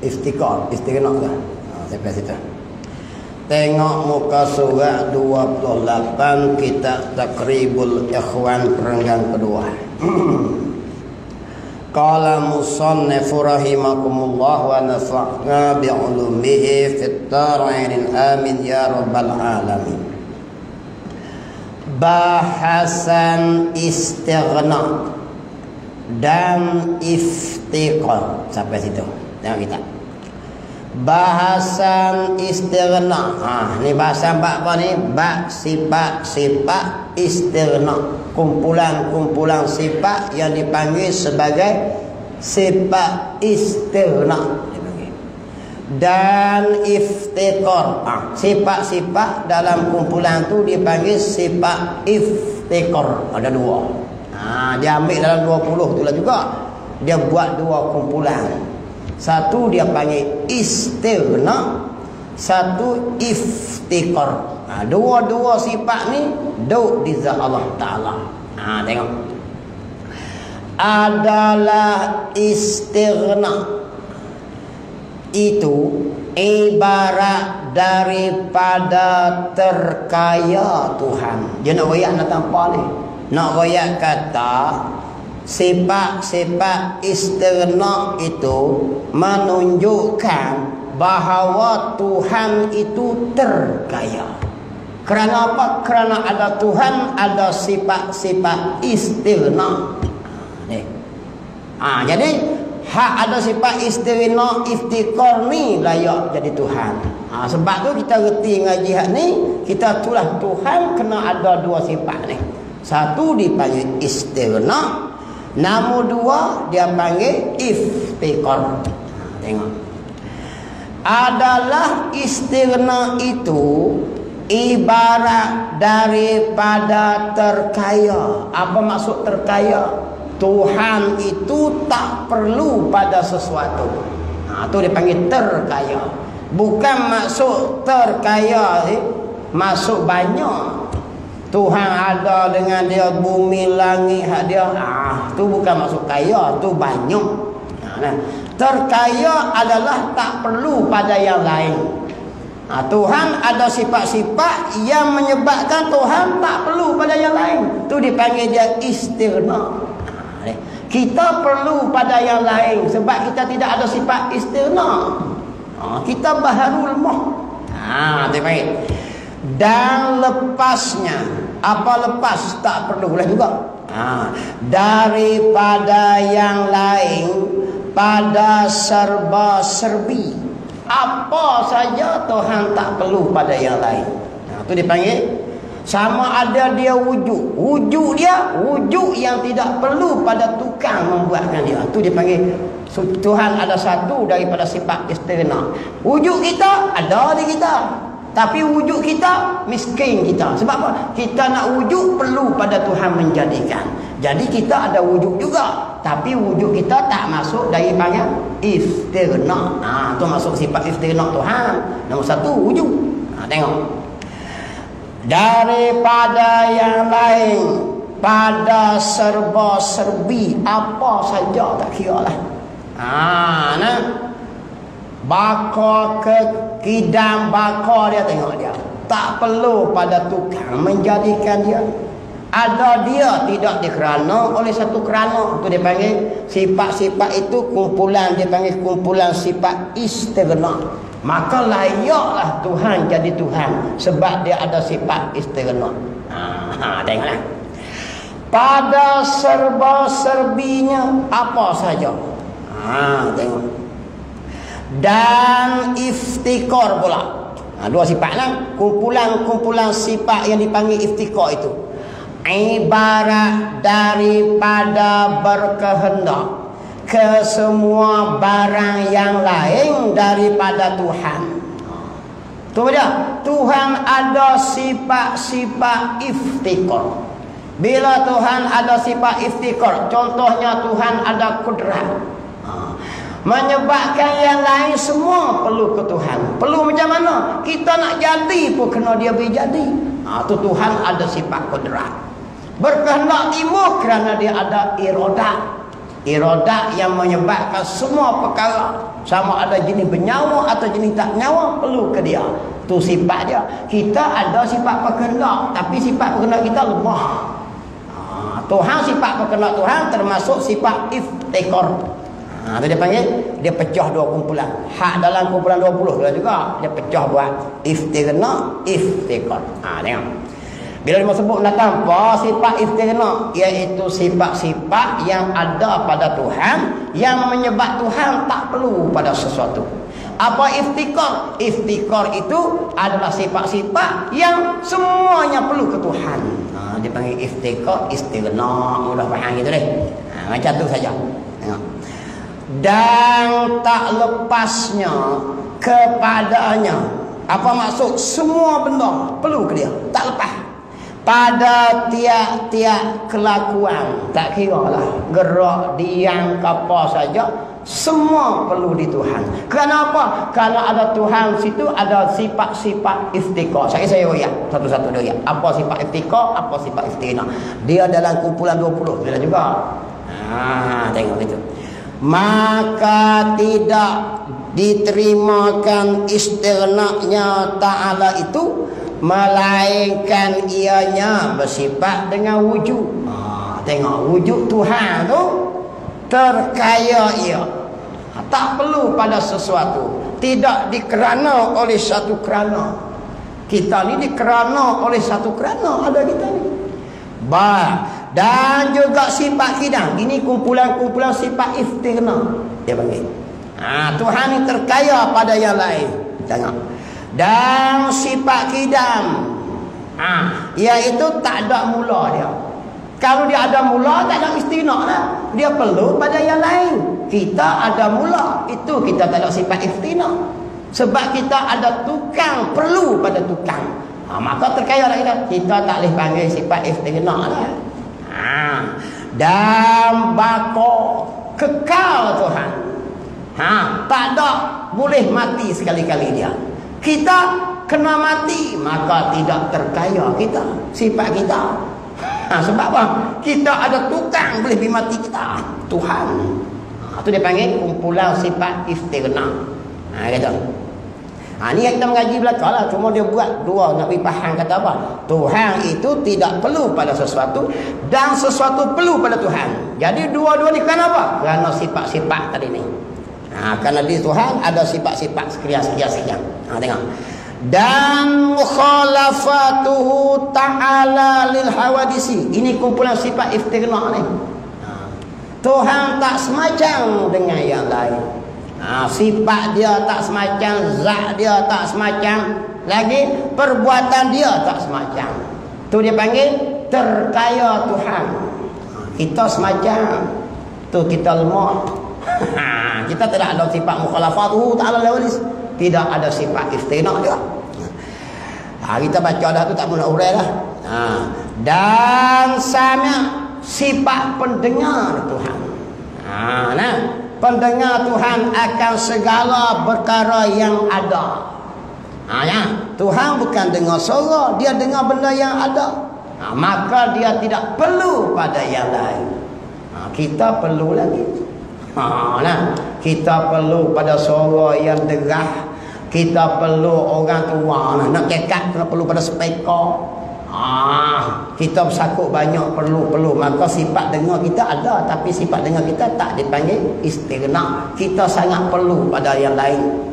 Istighna dah. Sampai situ. Tengok muka surat 28 kitab Taqribul Ikhwan perenggan kedua. Qala musannifu rahimakumullah wa nafa'na bi'ulumihi fit dharain amin ya rabbal alamin. Bahasan istighna dan iftiqar sampai situ. Tengok kita. Bahasan istighna. Ni bahasa apa ni? Bab sifat istighna. Kumpulan-kumpulan sifat yang dipanggil sebagai sifat istighna. Dan iftiqar. Sifat-sifat dalam kumpulan tu dipanggil sifat iftiqar. Ada dua. Dia ambil dalam 20 itulah juga. Dia buat dua kumpulan. Satu dia panggil istighna, satu iftiqar. Dua-dua sifat ni duduk di zat Allah Ta'ala. Tengok. Adalah istighna itu ibarat daripada terkaya Tuhan. Dia nak royak nak tanpa ni. Nak royak kata sifat-sifat istighna itu menunjukkan bahawa Tuhan itu terkaya. Kerana apa? Kerana ada Tuhan, ada sifat-sifat istighna. Jadi hak ada sifat istighna, iftiqar ni layak jadi Tuhan. Sebab tu kita reti ngaji hak ni, kita tulah Tuhan kena ada dua sifat ni. Satu dipanggil istighna, nombor dua dia panggil iftiqar. Tengok. Adalah istighna itu ibarat daripada terkaya. Apa maksud terkaya? Tuhan itu tak perlu pada sesuatu. Itu dipanggil terkaya. Bukan maksud terkaya masuk banyak. Tuhan ada dengan dia bumi langit hak dia. Tu bukan maksud kaya, tu banyak. Terkaya adalah tak perlu pada yang lain. Tuhan ada sifat-sifat yang menyebabkan Tuhan tak perlu pada yang lain. Tu dipanggil dia istighna. Kita perlu pada yang lain sebab kita tidak ada sifat istighna. Kita baharul lemah. Baik. Dan lepasnya, apa lepas tak perlu lah juga. Daripada yang lain pada serba-serbi. Apa saja Tuhan tak perlu pada yang lain. Itu dipanggil sama ada dia wujud. Wujud dia wujud yang tidak perlu pada tukang membuatkan dia. Itu dipanggil Tuhan ada satu daripada sifat istighna. Wujud kita ada di kita. Tapi wujud kita miskin kita. Sebab apa? Kita nak wujud perlu pada Tuhan menjadikan. Jadi kita ada wujud juga. Tapi wujud kita tak masuk daripada istighna. Itu masuk sifat istighna Tuhan. Nombor satu wujud. Tengok. Daripada yang lain pada serba-serbi apa saja tak kira lah. Baka ke kidam baka dia tengok dia. Tak perlu pada tukang menjadikan dia. Ada dia tidak dikerana oleh satu kerana. Itu dia panggil sifat-sifat itu kumpulan, dia panggil kumpulan sifat istighna. Maka layaklah Tuhan jadi Tuhan sebab dia ada sifat istighna. Tengoklah. Pada serba-serbinya apa saja. Tengok. Dan iftiqar pula. Dua sifat lah. Kumpulan-kumpulan sifat yang dipanggil iftiqar itu ibarat daripada berkehendak ke semua barang yang lain daripada Tuhan. Tu dia. Tuhan ada sifat-sifat iftiqar. Bila Tuhan ada sifat iftiqar, contohnya Tuhan ada kudrat. Menyebabkan yang lain semua perlu ke Tuhan. Perlu macam mana? Kita nak jadi pun kena dia beri jadi. Tu Tuhan ada sifat kudrat. Berkehendak timbul kerana dia ada iradat. Iradat yang menyebabkan semua perkara, sama ada jenis bernyawa atau jenis tak nyawa, perlu ke dia. Tu sifat dia. Kita ada sifat berkehendak, tapi sifat berkehendak kita lemah. Tuhan, sifat berkehendak Tuhan termasuk sifat iftikar. Itu dia panggil, dia pecah dua kumpulan. Hak dalam kumpulan 20 juga dia pecah buat iftikar, iftikar. Tengok. Bila dia sebut datang apa sifat iftikar, iaitu sifat-sifat yang ada pada Tuhan yang menyebab Tuhan tak perlu pada sesuatu. Apa iftikar? Iftikar itu adalah sifat-sifat yang semuanya perlu ke Tuhan. Dia panggil iftikar, istighna. Mudah faham gitu deh. Macam tu saja. Tengok. Dan tak lepasnya kepadanya. Apa maksud? Semua benda perlu ke dia, tak lepas. Pada tiap-tiap kelakuan, tak kira lah gerak, diam, apa saja, semua perlu di Tuhan. Kenapa? Kerana ada Tuhan situ, ada sifat-sifat iftikar. Saya royak satu-satu dia. Apa sifat iftikar, apa sifat iftikar. Dia dalam kumpulan 20 dia juga. Tengok itu. Maka tidak diterimakan istighna'nya ta'ala itu, melainkan ianya bersifat dengan wujud. Tengok wujud Tuhan tu terkaya ia, tak perlu pada sesuatu, tidak dikerana oleh satu kerana. Kita ni dikerana oleh satu kerana ada kita ni. Dan juga sifat kidam. Ini kumpulan-kumpulan sifat iftirna dia panggil. Tuhan ni terkaya pada yang lain. Tengok. Dan sifat kidam, iaitu tak ada mula dia. Kalau dia ada mula, tak ada istighnaq lah. Dia perlu pada yang lain. Kita ada mula, itu kita tak ada sifat istighnaq. Sebab kita ada tukang, perlu pada tukang. Maka terkaya lah kita. Kita tak boleh panggil sifat istighnaq lah. Dan baka, kekal Tuhan. Tak ada boleh mati sekali-kali dia. Kita kena mati, maka tidak terkaya kita, sifat kita. Sebab apa? Kita ada tukang boleh mati kita, Tuhan. Itu dia panggil kumpulan sifat iftirna. Kata. Ni yang kita mengaji belakang lah. Cuma dia buat dua nak beri faham kata apa. Tuhan itu tidak perlu pada sesuatu, dan sesuatu perlu pada Tuhan. Jadi dua-dua ni kenapa? Kerana sifat-sifat tadi ni. Kerana di Tuhan ada sifat-sifat sekian. Tengok. Dan mukhalafatuhu ta'ala lil hawadisi. Ini kumpulan sifat iftirna ni. Tuhan tak semacam dengan yang lain. Sifat dia tak semacam, zat dia tak semacam, lagi perbuatan dia tak semacam. Tu dia panggil terkaya Tuhan. Kita semacam, tu kita lemah. Kita tidak ada sifat mukhalafatuhu ta'ala lil hawadisi. Tidak ada sifat iftirna dia. Kita baca dah tu tak boleh urai dah. Dan sama sifat pendengar Tuhan. Pendengar Tuhan akan segala perkara yang ada. Tuhan bukan dengar suara, dia dengar benda yang ada. Maka dia tidak perlu pada yang lain. Kita perlu lagi. Kita perlu pada suara yang derah. Kita perlu orang tua nak kekat, kita perlu pada speaker. Kita bersakut banyak perlu. Maka sifat dengar kita ada, tapi sifat dengar kita tak dipanggil istighnaq. Kita sangat perlu pada yang lain.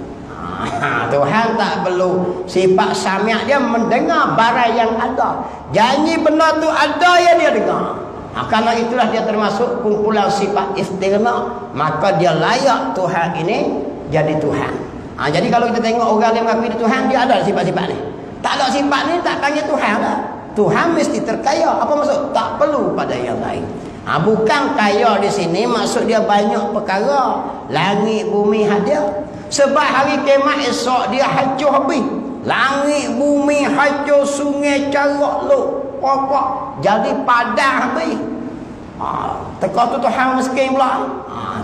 Tuhan tak perlu. Sifat sami' dia mendengar barang yang ada. Janji benda tu ada yang dia dengar. Karena itulah dia termasuk kumpulan sifat istighnaq. Maka dia layak Tuhan ini jadi Tuhan. Jadi kalau kita tengok orang yang mengakui Tuhan, dia ada sifat-sifat ni. Tak ada sifat ni tak panggil Tuhan lah. Tuhan mesti terkaya. Apa maksud? Tak perlu pada yang lain. Bukan kaya di sini maksud dia banyak perkara, langit bumi hadir. Sebab hari kiamat esok dia hancur habis. Langit bumi hancur, sungai carok luk pokok jadi padang habis. Teka tu Tuhan miskin pula.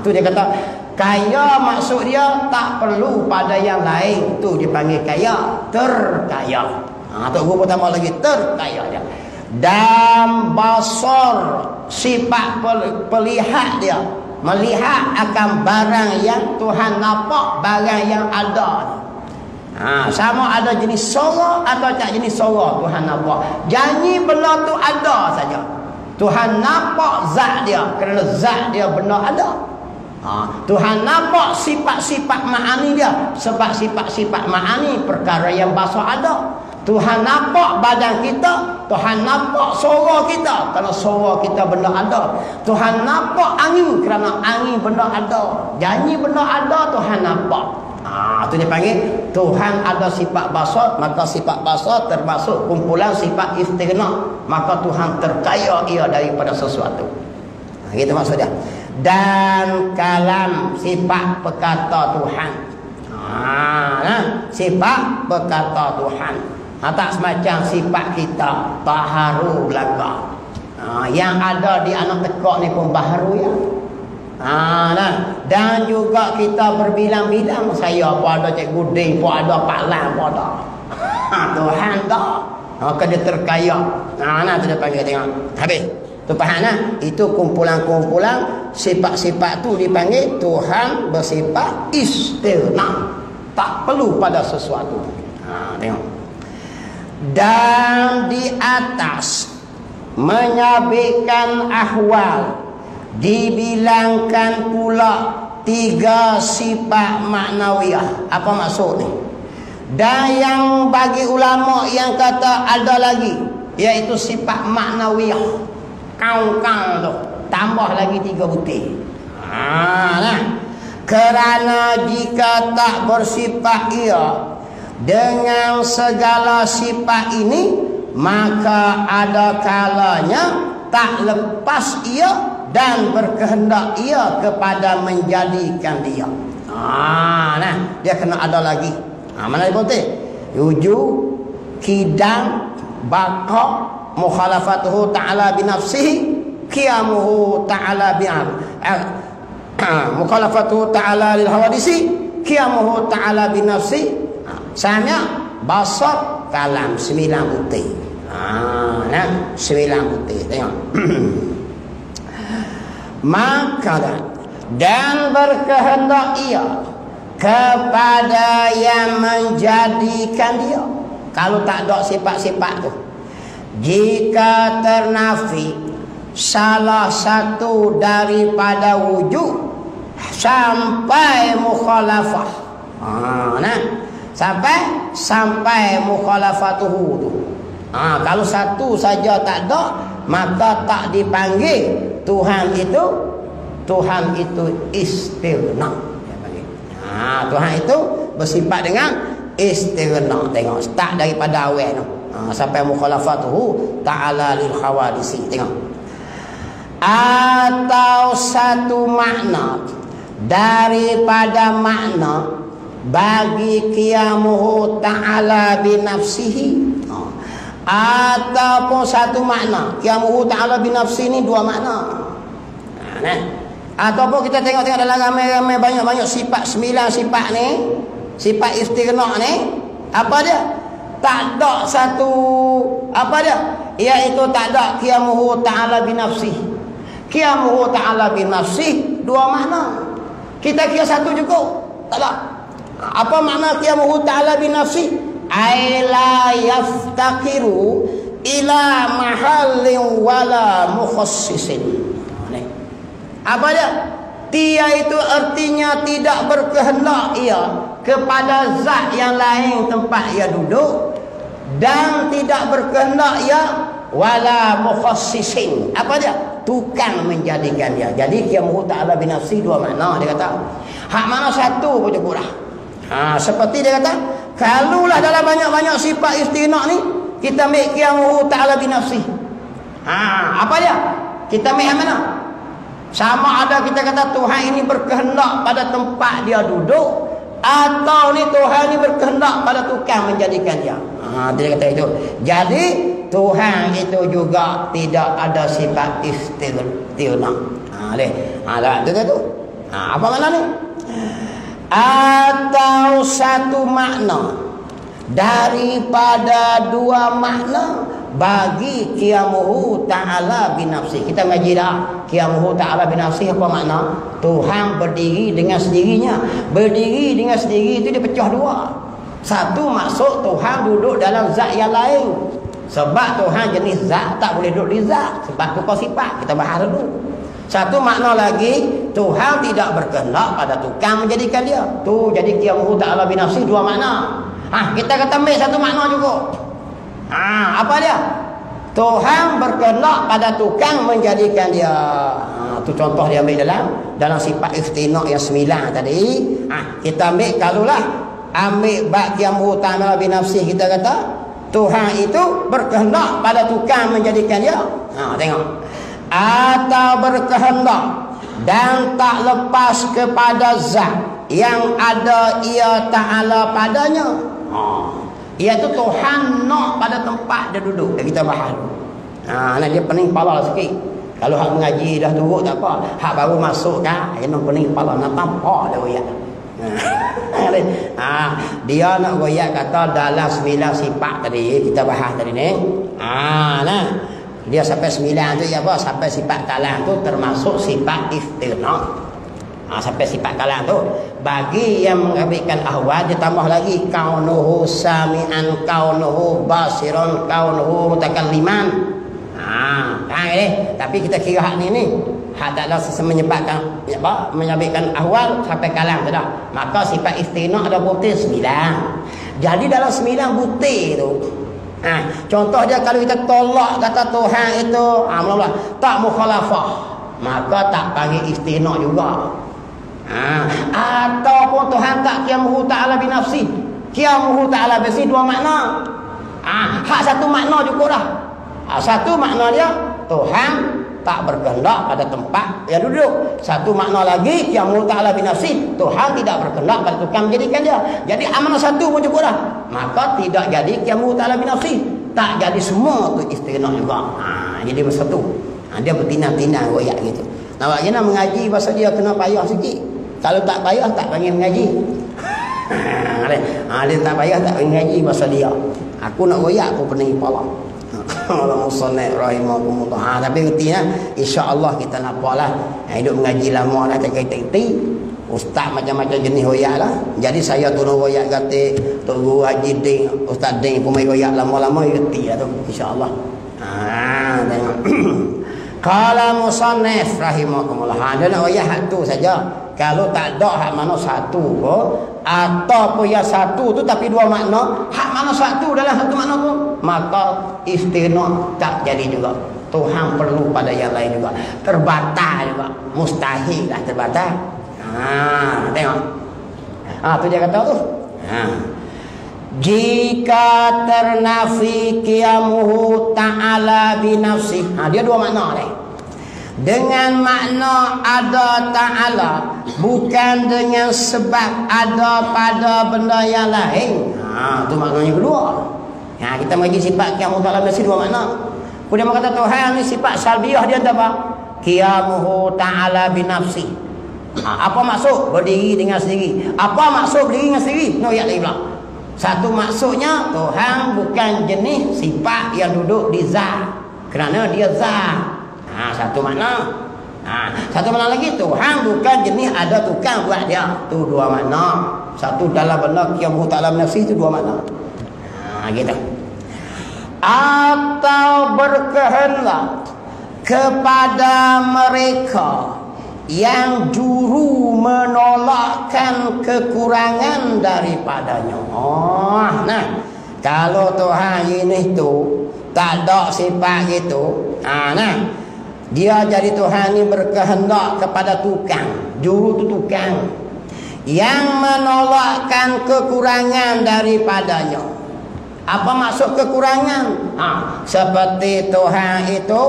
Tu dia kata kaya, maksud dia tak perlu pada yang lain. Tu dipanggil kaya, terkaya. Tok guru pertama lagi terkaya dia. Dan basar, sifat pelihat dia. melihat akan barang yang Tuhan nampak, barang yang ada. Sama ada jenis suara atau tak jenis suara Tuhan nampak. Janji benda tu ada saja. Tuhan nampak zat dia kerana zat dia benar ada. Tuhan nampak sifat-sifat ma'ani dia sebab sifat-sifat ma'ani perkara yang basah ada. Tuhan nampak badan kita, Tuhan nampak suara kita kerana suara kita benda ada. Tuhan nampak angin kerana angin benda ada. Janji benda ada Tuhan nampak. Itu dia panggil Tuhan ada sifat basar, maka sifat basar termasuk kumpulan sifat istighna, maka Tuhan terkaya ia daripada sesuatu. Gitu maksudnya. Dan kalam sifat perkata Tuhan. Sifat perkata Tuhan. Tak semacam sifat kita baharu belaka. Yang ada di anak tekak ni pun baharu ya. Dan juga kita berbilang-bilang, saya pun ada cikgu Ding, pun ada Pak Lan, pun ada. Tuhan tak. Maka dia terkaya. Tu dia panggil tengok. Habis. Tu faham lah. Itu kumpulan-kumpulan sifat-sifat tu dipanggil Tuhan bersifat istighna. Tak perlu pada sesuatu. Tengok. Dan di atas menyabitkan ahwal dibilangkan pula 3 sifat maknawiyah. Apa maksud ni? Dan yang bagi ulama yang kata ada lagi, iaitu sifat maknawiyah. Kau-kau tu tambah lagi 3 butir. Kerana jika tak bersifat ia dengan segala sifat ini, maka ada kalanya tak lepas ia dan berkehendak ia kepada menjadikan dia. Dia kena ada lagi. Mana dia putih? Wujud, kidam, baqa, mukhalafatuhu ta'ala binafsihi, qiyamuhu ta'ala mukhalafatuhu ta'ala lil hawadisi, qiyamuhu ta'ala binafsihi. Sama basar kalam 9 butir. 9 butir. Tengok. Maka dan berkehendak ia kepada yang menjadikan dia. Kalau tak ada sifat-sifat tu, jika ternafi salah satu daripada wujud sampai mukhalafah, sampai mukhalafatuhu tu. Kalau satu saja tak ada, maka tak dipanggil Tuhan itu istighna. Tuhan itu bersifat dengan istighna. Tengok, start daripada awal tu. Sampai mukhalafatuhu ta'ala lil hawadisi. Tengok. Atau satu makna daripada makna bagi qiyamuhu ta'ala binafsihi. Ataupun satu makna qiyamuhu ta'ala binafsihi ni 2 makna. Ataupun kita tengok-tengok dalam ramai-ramai banyak-banyak sifat 9 sifat ni, sifat istighna ni, apa dia? Tak ada satu, apa dia? Iaitu tak ada qiyamuhu ta'ala binafsihi. Qiyamuhu ta'ala binafsihi 2 makna. Kita kira satu cukup? Tak ada. Apa makna qiyamuhu ta'ala binafsi? Aila yaftakiru ila mahallin wala mukhassisin. Apa dia? Dia itu artinya tidak berkehendak ia kepada zat yang lain tempat ia duduk, dan tidak berkehendak ia wala mukhassisin. Apa dia? Tukang menjadikan dia. Jadi qiyamuhu ta'ala binafsi 2 makna dia kata. Hak mana satu pun cukup dah. Seperti dia kata, kalulah dalam banyak-banyak sifat istighna ni kita ambil qiyamuhu ta'ala binafsi. Apa dia? Kita ambil yang mana? Sama ada kita kata Tuhan ini berkehendak pada tempat dia duduk, atau ni Tuhan ini berkehendak pada tukang menjadikan dia. Dia kata itu. Jadi Tuhan itu juga tidak ada sifat istighna. Itu. Apa makna ni? Atau satu makna daripada 2 makna bagi qiyamuhu ta'ala binafsi. Kita mengaji dah qiyamuhu ta'ala binafsi apa makna? Tuhan berdiri dengan sendirinya. Berdiri dengan sendiri itu dia pecah dua. Satu maksud Tuhan duduk dalam zat yang lain. Sebab Tuhan jenis zat tak boleh duduk di zat. Sebab itu kau sifat. Kita bahas dulu. Satu makna lagi, Tuhan tidak berkehendak pada tukang menjadikan dia. Tu jadi qiyamuhu ta'ala binafsi dua makna. Kita kata ambil satu makna cukup. Apa dia? Tuhan berkehendak pada tukang menjadikan dia. Tu contoh dia ambil dalam sifat istina' yang 9 tadi. Kita ambil kalulah ambil bab qiyamuhu ta'ala binafsi, kita kata Tuhan itu berkehendak pada tukang menjadikan dia. Tengok. Atau berkehendak dan tak lepas kepada zat yang ada ia ta'ala padanya. Iaitu Tuhan nak pada tempat dia duduk. Kita bahas. Dia pening kepala sikit. Kalau hak mengaji dah turut tak apa. Hak baru masuk kan, kena pening kepala nak tampak dia royak. Dia nak royak kata dalam 9 sifat tadi kita bahas tadi ni. Dia sampai 9 tu apa? Sampai sifat kalam tu termasuk sifat istirna. Sampai sifat kalam tu bagi yang mengambilkan ahwal dia tambah lagi kaunuhu sami'an, kaunuhu basiran, kaunuhu mutakalliman. Tapi kita kira hak ni hak taklah menyebabkan apa? Menyebabkan ahwal sampai kalam tu dah. Maka sifat istirna ada butir 9. Jadi dalam 9 butir tu contoh dia kalau kita tolak kata Tuhan itu mula-mula tak mukhalafah, maka tak panggil istina juga. Ataupun Tuhan tak qiyamuhu ta'ala binafsi. Qiyamuhu ta'ala binafsi dua makna. Hak satu makna cukup dah. Satu makna dia Tuhan tak berkehendak pada tempat yang duduk. Satu makna lagi qiyamuhu ta'ala binafsi, Tuhan tidak berkehendak pada tukang menjadikan dia. Jadi amanah satu pun cukup dah. Maka tidak jadi qiyamuhu ta'ala binafsi. Tak jadi semua tu istirna juga. Jadi bersatu. Dia bertinang-tinang royak gitu. Nampak nak mengaji pasal dia kena payah sikit. Kalau tak payah tak panggil mengaji. Dia tak payah tak panggil mengaji pasal dia. Aku nak royak aku pening kepala. Allah musannif rahimahumullah. Tapi ertinya insya-Allah kita nampaklah hidup mengaji lama dah tak kait-kait. Ustaz macam-macam jenis royak lah. Jadi saya turun royak kata Tok Guru Haji Ding, Ustaz Ding pemain royak lama-lama erti lah tu insya-Allah. Tengok. Qala musannif rahimahumullah. Dia nak royak hak tu saja. Kalau tak ada hak mana satu ko ataupun yang satu tu tapi dua makna, hak mana satu dalam satu makna tu, maka istirna tak jadi juga. Tuhan perlu pada yang lain juga. Terbatal juga. Mustahil lah terbatal. Tengok. Tu dia kata tu. Jika ternafi qiyamuhu ta'ala binafsi. Dia dua makna ni. Dengan makna ada ta'ala, bukan dengan sebab ada pada benda yang lain. Itu maknanya kedua. Kita mengaji sifat qiyamuhu ta'ala binafsi dua makna. Kemudian kata Tuhan ni sifat salbiyah dia apa? Qiyamuhu ta'ala binafsi. Apa maksud? Berdiri dengan sendiri. Apa maksud berdiri dengan sendiri? Ayat lagi pula. Satu maksudnya Tuhan bukan jenis sifat yang duduk di zat. Kerana dia zat. Satu makna. Satu makna lagi Tuhan bukan jenis ada tukang buat dia. Tu dua makna. Satu dalam benda qiyamuhu ta'ala binafsi itu dua makna. Gitu. Atau berkehendak kepada mereka yang juru menolakkan kekurangan daripadanya. Kalau Tuhan ini tu tak ada sifat gitu. Dia jadi Tuhan ni berkehendak kepada tukang. Juru tu tukang yang menolakkan kekurangan daripadanya. Apa maksud kekurangan? Seperti Tuhan itu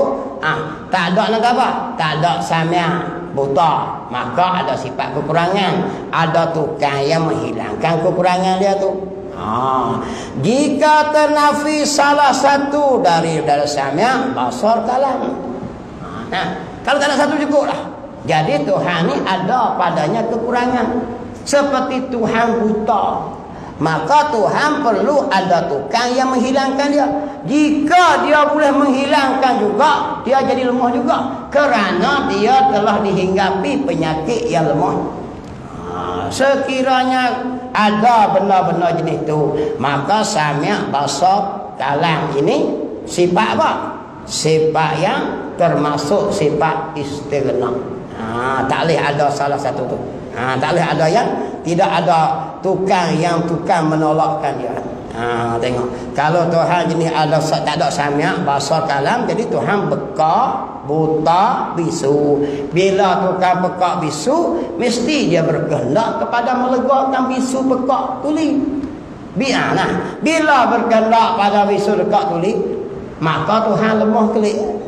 tak ada nak apa? Tak ada samia, buta. Maka ada sifat kekurangan. Ada tukang yang menghilangkan kekurangan dia tu. Jika ternafi salah satu dari samia, basar kalam. Kalau tak ada satu cukup lah. Jadi Tuhan ni ada padanya kekurangan. Seperti Tuhan buta. maka Tuhan perlu ada tukang yang menghilangkan dia. Jika dia boleh menghilangkan juga, dia jadi lemah juga, kerana dia telah dihinggapi penyakit yang lemah. Sekiranya ada benda-benda jenis itu, maka sami' basar kalam ini sifat apa? Sifat yang termasuk sifat istighna. Tak boleh ada salah satu tu. Tak boleh ada yang tidak ada tukang yang tukang menolakkan dia. Tengok, kalau Tuhan jenis ada tak ada sami' basar kalam, jadi Tuhan bekak, buta, bisu. Bila tukang bekak bisu, mesti dia berkehendak kepada melegakan bisu bekak tuli. Biarlah bila berkehendak pada bisu bekak tuli, maka Tuhan lemah kelik.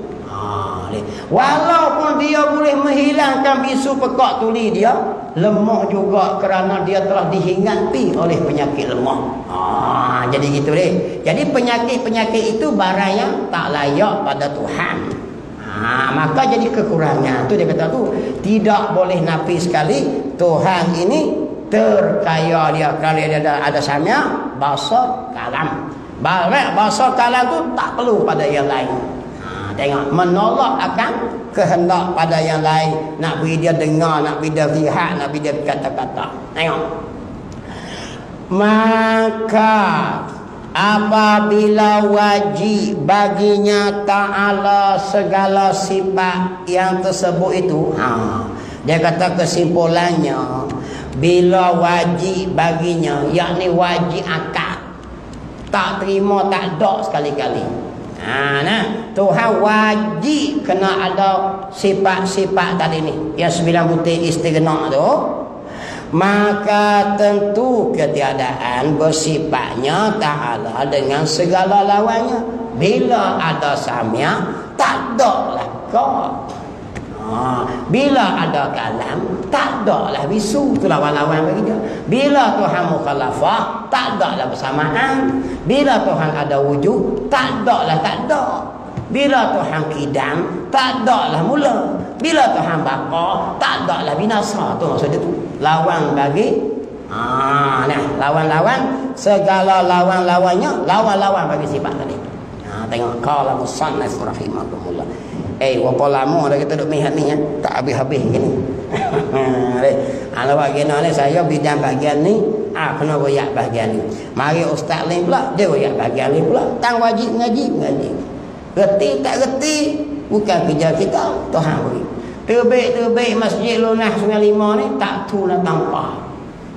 Walaupun dia boleh menghilangkan bisu pekak tuli dia, lemah juga kerana dia telah dihinggapi oleh penyakit lemah. Jadi gitu deh. Jadi penyakit-penyakit itu barang yang tak layak pada Tuhan. Maka jadi kekurangan. Tu dia kata tu tidak boleh nafi sekali Tuhan ini terkaya dia kerana dia ada sami' basar kalam. Basar kalam tu tak perlu pada yang lain. Tengok, menolak akan kehendak pada yang lain, nak beri dia dengar, nak beri dia lihat, nak beri dia kata-kata. Tengok, maka apabila wajib baginya Ta'ala segala sifat yang tersebut itu, dia kata kesimpulannya, bila wajib baginya, yakni wajib akal, tak terima, tak ada sekali-kali. Tuhan wajib kena ada sifat-sifat tadi ni, yang 9 butir istighna tu, maka tentu ketiadaan bersifatnya Ta'ala dengan segala lawannya. Bila ada sami' tak ada lah kau. Bila ada kalam tak ada lah bisu, tu lawan-lawan bagi dia. Bila Tuhan mukhalafah tak ada lah bersamaan. Bila Tuhan ada wujud tak ada lah tak ada. Bila Tuhan kidam tak ada lah mula. Bila Tuhan baqa tak ada lah binasa. Tu maksud dia tu, lawan bagi lawan-lawan, segala lawan-lawannya lawan-lawan bagi sifat tadi. Tengok qala musannaf rahimahullah. Berapa lama dah kita duduk mihat ni tak habis-habis gini. Kalau bagian ni saya bidang bahagian ni, kena royak bahagian ni. Mari ustaz lain pula, dia royak bahagian ni pula. Tang wajib ngaji. Reti tak reti bukan kerja kita, Tuhan beri. Terbaik masjid Lunah Sungai Lima ni tak tu nak tanpa.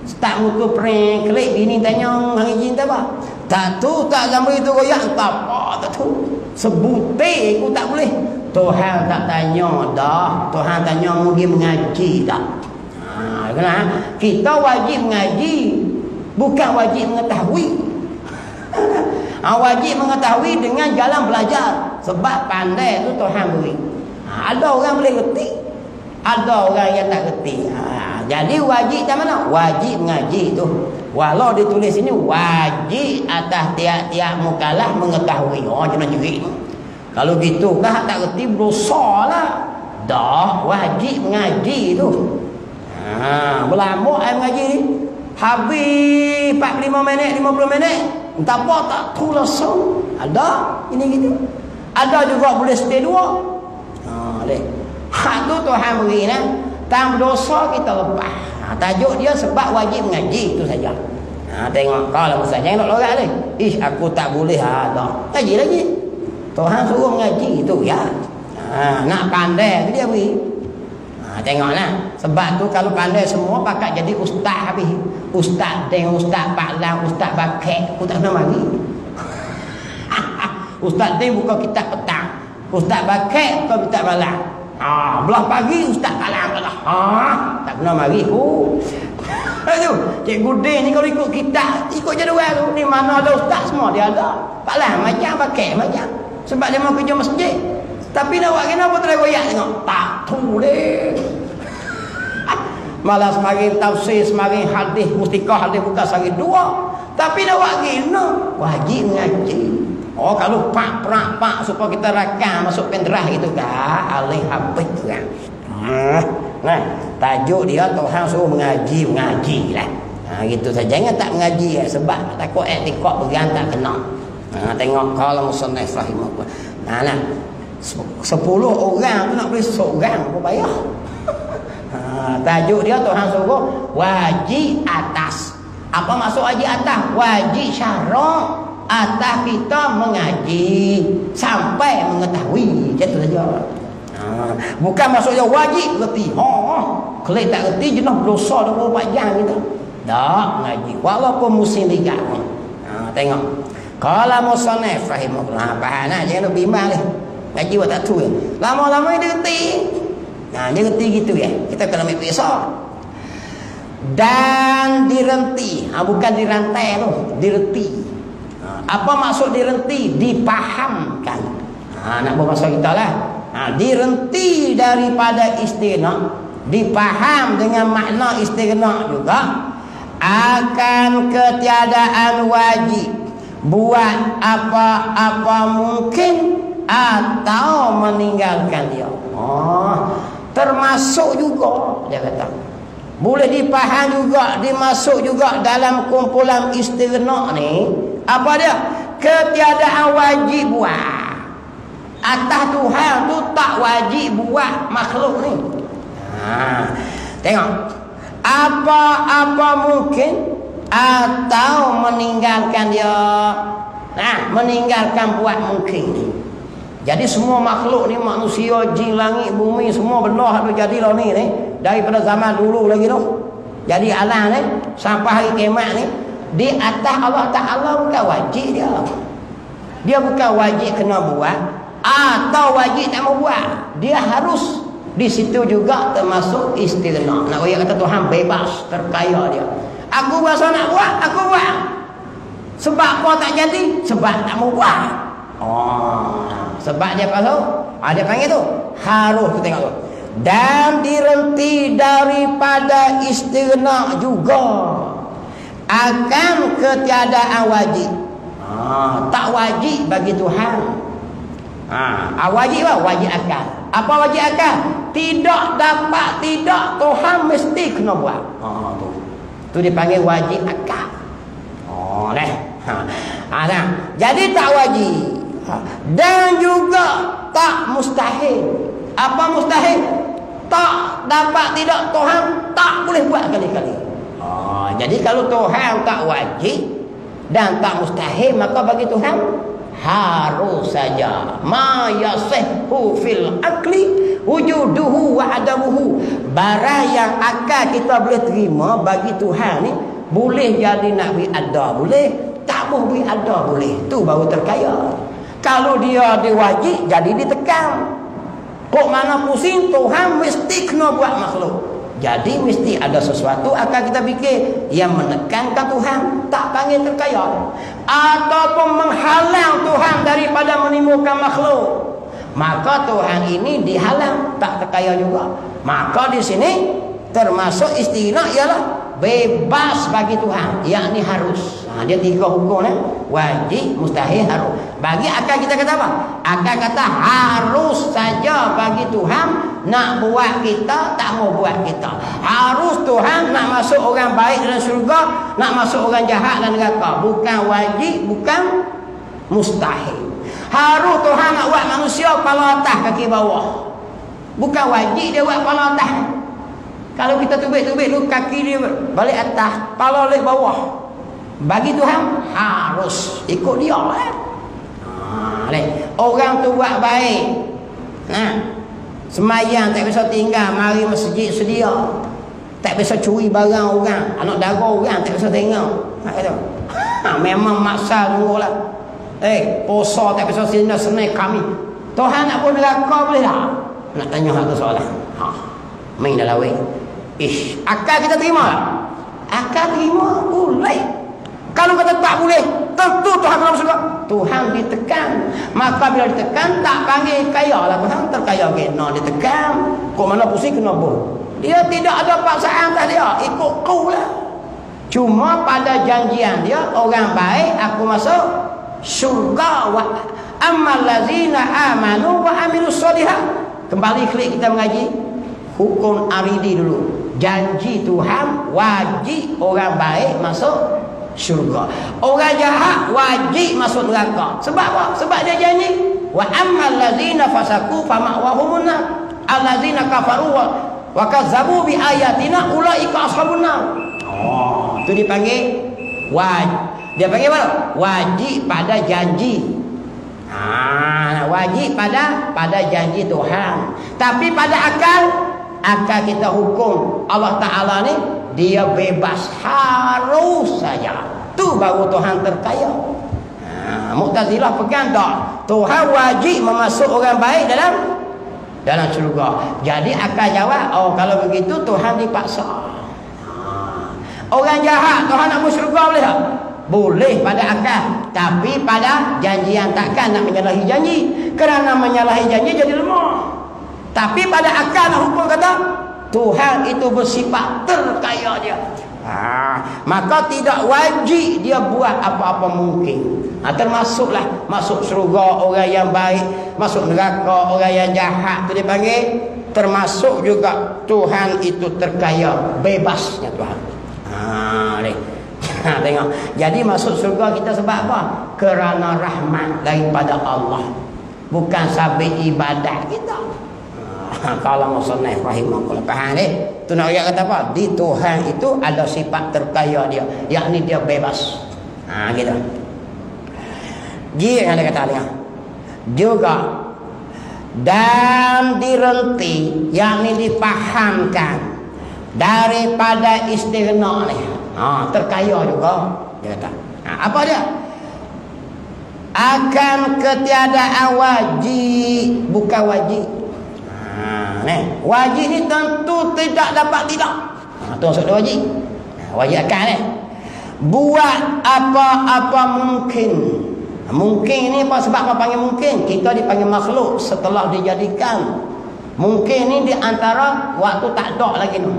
Start mutu prank klik bini tanya hari jin tak apa. Tak tu tak gambar itu royak tak apa, tak tu. Sebutir aku tak boleh. Tuhan tak tanya dah. Tuhan tanya pergi mengaji tak. Kenapa? Kita wajib mengaji, bukan wajib mengetahui. Wajib mengetahui dengan jalan belajar. Sebab pandai tu Tuhan beri. Ada orang boleh reti, ada orang yang tak reti. Jadi wajib tak mana? Wajib mengaji tu. Walau ditulis sini wajib atas tiap-tiap mukallaf mengetahui. Jangan jerit. Kalau gitu dah tak reti berdosa lah. Dah wajib mengaji tu. Berlama saya mengaji ni, habis 45 minit 50 minit tak apa, tak tulis. Ada ini gitu. Ada juga boleh stay 2. Hak tu Tuhan beri nah. Tang berdosa kita lepas. Tajuk dia sebab wajib mengaji itu saja. Tengok kalau Ustaz jangan nak lorak ni. Aku tak boleh ada. Ngaji lagi. Tuhan suruh mengaji itu ya. Nak pandai tu dia beri. Tengoklah. Sebab tu kalau pandai semua pakat jadi ustaz habis. Ustaz Deng, Ustaz Paklan, Ustaz Bakek, aku tak nak mari. Ustaz Deng buka kitab petang. Ustaz Bakek buka kitab malam. Belah pagi Ustaz Paklan lah. Tak pernah mari aku. Aduh, Cikgu Deng ni kalau ikut kitab, ikut jadual tu, ni mana ada ustaz semua dia ada. Paklan macam, Bakek macam. Sebab dia mau kerja masjid. Tapi nak buat kenapa tak goyak tengok. Tak tulis. Malah semakin tafsir, semakin hadis, mustikah hadis bukan sehari 2. Tapi nak buat gina, wajib ngaji. Kalau pak supaya kita rakam masuk penderah gitu kan. Alih habis tu kan. Nah, tajuk dia Tuhan suruh mengaji lah. Gitu saja. Jangan tak mengaji sebab takut etikot berang tak kena. Tengok kalau musannaf rahimahullah. Nah 10 orang tu nak beli seorang apa payah. Tajuk dia Tuhan suruh wajib atas. Apa maksud wajib atas? Wajib syarak atas kita mengaji sampai mengetahui. Macam tu saja. Bukan maksudnya wajib reti. Kalau tak reti jenis dosa 24 jam kita. Tak mengaji walaupun musim ligat. Tengok. Kalau musannaf rahimahullah faham jangan nak bimbang ni. Ngaji buat tak tu. Lama-lama dia reti. Dia reti gitu ya. Kita kena ambil pisau. Dan direnti. Bukan dirantai tu. Direti. Apa maksud direnti? Dipahamkan. Nak bermaksud kita lah. Direnti daripada istighna. Dipaham dengan makna istighna juga. Akan ketiadaan wajib. Buat apa-apa mungkin. Atau meninggalkan dia. Termasuk juga dia kata boleh dipaham juga, dimasuk juga dalam kumpulan istighna ni apa dia? Ketiadaan wajib buat atas Tuhan tu, tak wajib buat makhluk ni. Tengok apa-apa mungkin atau meninggalkan dia. Meninggalkan buat mungkin ni. Jadi semua makhluk ni, manusia, jin, langit, bumi, semua benda ada jadi lah ni daripada zaman dulu lagi tu. Jadi alam ni sampai hari kiamat ni di atas Allah Ta'ala bukan wajib dia. Dia bukan wajib kena buat atau wajib tak mau buat. Dia harus di situ juga termasuk istighna. Nak bagi kata Tuhan bebas, terkaya dia. Aku rasa nak buat, aku buat. Sebab apa tak jadi? Sebab tak mau buat. Sebab dia dia panggil tu harus kita tengok tu. Dan direnti daripada istighna juga akan ketiadaan wajib. Tak wajib bagi Tuhan. Wajib apa? Wajib akal. Apa wajib akal? Tidak dapat, tidak Tuhan mesti kena buat. Tu dipanggil wajib akal. Jadi tak wajib. Dan juga tak mustahil. Apa mustahil? Tak dapat, tidak Tuhan tak boleh buat kali-kali. Jadi kalau Tuhan tak wajib dan tak mustahil, maka bagi Tuhan harus saja. Ma yasihhu fil akli wujuduhu wa adamuhu. Barang yang akal kita boleh terima bagi Tuhan ni boleh jadi nak ada boleh, tak boleh ada boleh. Tu baru terkaya. Kalau dia diwajib jadi ditekan. Kok mana pusing, Tuhan mesti kena buat makhluk. Jadi mesti ada sesuatu akan kita fikir yang menekankan Tuhan, tak panggil terkaya. Ataupun menghalang Tuhan daripada menimbulkan makhluk. Maka Tuhan ini dihalang, tak terkaya juga. Maka di sini termasuk istighna ialah bebas bagi Tuhan, yakni harus. Dia 3 hukum wajib, mustahil, harus. Bagi akal kita kata apa? Akal kata harus saja bagi Tuhan nak buat kita, tak mau buat kita. Harus Tuhan nak masuk orang baik dalam syurga, nak masuk orang jahat dalam neraka. Bukan wajib, bukan mustahil. Harus Tuhan nak buat manusia kepala atas kaki bawah. Bukan wajib dia buat kepala atas. Kalau kita tubik-tubik dulu kaki dia balik atas, kepala balik bawah. Bagi Tuhan harus ikut dia. Orang tu buat baik, semayang tak bisa tinggal, mari masjid sedia, tak bisa curi barang orang, anak dara orang tak bisa tengok. Memang maksa tunggulah. Puasa tak bisa sini senai kami. Tuhan nak pun neraka boleh tak? Nak tanya satu soalan. Main dah lawe. Akal kita terima tak? Akal terima boleh. Kalau kata tak boleh, tentu Tuhan akan masuk. Tuhan ditekan. Maka bila ditekan, tak panggil kaya lah. Tuhan terkaya kena ditekan. Kok mana pusing kena bol. Dia tidak ada paksaan atas dia. Ikut kau lah. Cuma pada janjian dia, orang baik aku masuk syurga. Wa ammal lazina amanu wa amilus solihat. Kembali klik kita mengaji hukum aridi dulu. janji Tuhan, wajib orang baik masuk syurga. Orang jahat wajib masuk neraka. Sebab apa? Sebab dia janji. Wa ammal ladzina fasaku fama'wahumun nar. Alladzina kafaru wa kazzabu bi ayatina ulaika ashabun nar. Oh, itu dipanggil wajib. Dia panggil apa? Wajib pada janji. Wajib pada janji Tuhan. Tapi pada akal kita hukum Allah Ta'ala ni dia bebas, harus saja. Tu baru Tuhan terkaya. Mu'tazilah pegang tak, Tuhan wajib memasuk orang baik dalam syurga. Jadi akal jawab, oh kalau begitu Tuhan dipaksa. Orang jahat Tuhan nak masuk syurga boleh tak? Boleh pada akal, tapi pada janjian takkan nak menyalahi janji. Kerana menyalahi janji jadi lemah. Tapi pada akal nak hukum kata Tuhan itu bersifat terkaya dia. Maka tidak wajib dia buat apa-apa mungkin. Termasuklah masuk syurga orang yang baik, masuk neraka orang yang jahat. Itu dipanggil. Termasuk juga Tuhan itu terkaya, bebasnya Tuhan. Tengok. Jadi masuk surga kita sebab apa? Kerana rahmat daripada Allah, bukan sabit ibadat kita. Kalau musannaf rahimahullah faham ni, tu nak ayat kata apa? Di Tuhan itu ada sifat terkaya dia, yakni dia bebas. Gitu. Dia yang dia kata dia. Juga dan direnti, yakni dipahamkan daripada istighna ni. Terkaya juga dia kata. Apa dia? Akan ketiadaan wajib, bukan wajib. Wajib ni tentu tidak dapat tidak. Tu maksud dia wajib. Wajib akan ni buat apa-apa mungkin. Mungkin ni apa sebab apa panggil mungkin? Kita dipanggil makhluk setelah dijadikan. Mungkin ni di antara waktu tak ada lagi ni.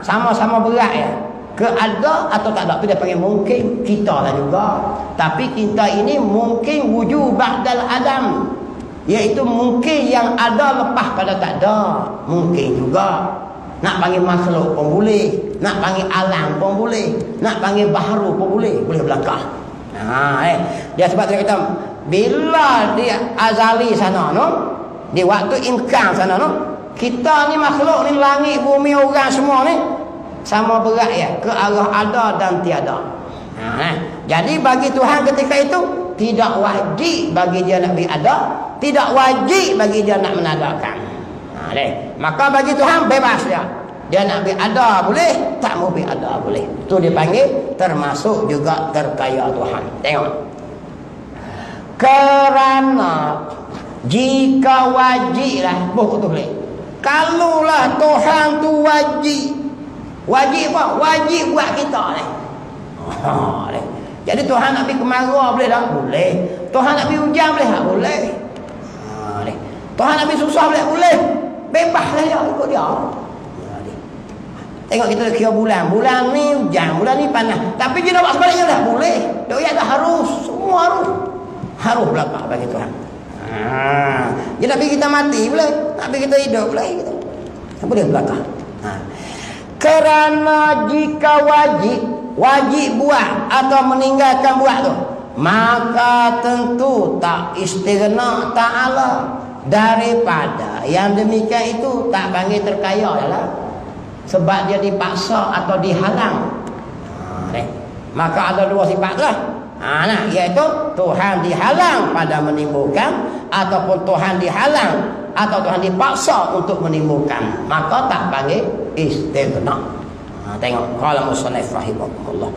Sama-sama berat ya. Ke ada atau tak ada tu dia panggil mungkin. Kita lah juga. Tapi kita ini mungkin wujud ba'dal adam, iaitu mungkin yang ada lepas pada tak ada. Mungkin juga. Nak panggil makhluk pun boleh, nak panggil alam pun boleh, nak panggil baharu pun boleh. Boleh belakang. Dia sebab dia kata bila dia azali sana no, di waktu imkan sana no, kita ni makhluk ni, langit bumi orang semua ni sama berat ya, ke arah ada dan tiada. Jadi bagi Tuhan ketika itu tidak wajib bagi dia nak ada, tidak wajib bagi dia nak menadakan. Maka bagi Tuhan bebas dia. Dia nak ada boleh, tak mau ada boleh. Itu dipanggil termasuk juga terkaya Tuhan. Tengok. Kerana jika wajib lah, bukan boleh. Kalulah Tuhan tu wajib. Wajib apa? Wajib buat kita ni. Jadi Tuhan nak pergi kemarau boleh tak? Boleh. Tuhan nak pergi hujan boleh tak? Boleh. Tuhan nak pergi susah boleh? Boleh. Bebas lah dia, ikut dia. Tengok kita kira bulan. Bulan ni hujan, bulan ni panas. Tapi dia nak buat sebaliknya dah? Boleh. Dia dah harus. Semua harus. Harus belakang bagi Tuhan. Dia nak pergi kita mati boleh. Nak pergi kita hidup boleh. Boleh belakang. Kerana jika wajib buat atau meninggalkan buat tu, maka tentu tak istighna ta'ala daripada yang demikian itu, tak panggil terkaya adalah sebab dia dipaksa atau dihalang. Maka ada dua sifat lah. Iaitu Tuhan dihalang pada menimbulkan, ataupun Tuhan dihalang atau Tuhan dipaksa untuk menimbulkan, maka tak panggil istighna. Tengok kalau musannaf rahimahullah.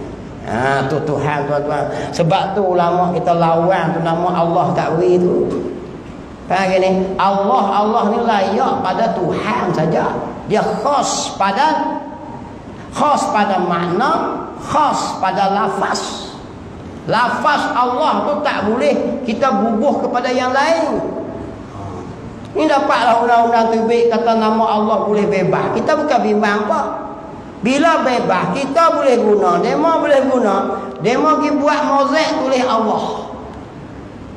Tu Tuhan tuan-tuan. Sebab tu ulama kita lawan tu nama Allah takwil tu. Faham ni? Allah ni layak pada Tuhan saja. Dia khas pada makna, khas pada lafaz. Lafaz Allah tu tak boleh kita bubuh kepada yang lain. Ini dapatlah undang-undang terbit kata nama Allah boleh bebas. Kita bukan bimbang apa. Bila bebas kita boleh guna, demo boleh guna. Demo pergi buat mozaik tulis Allah.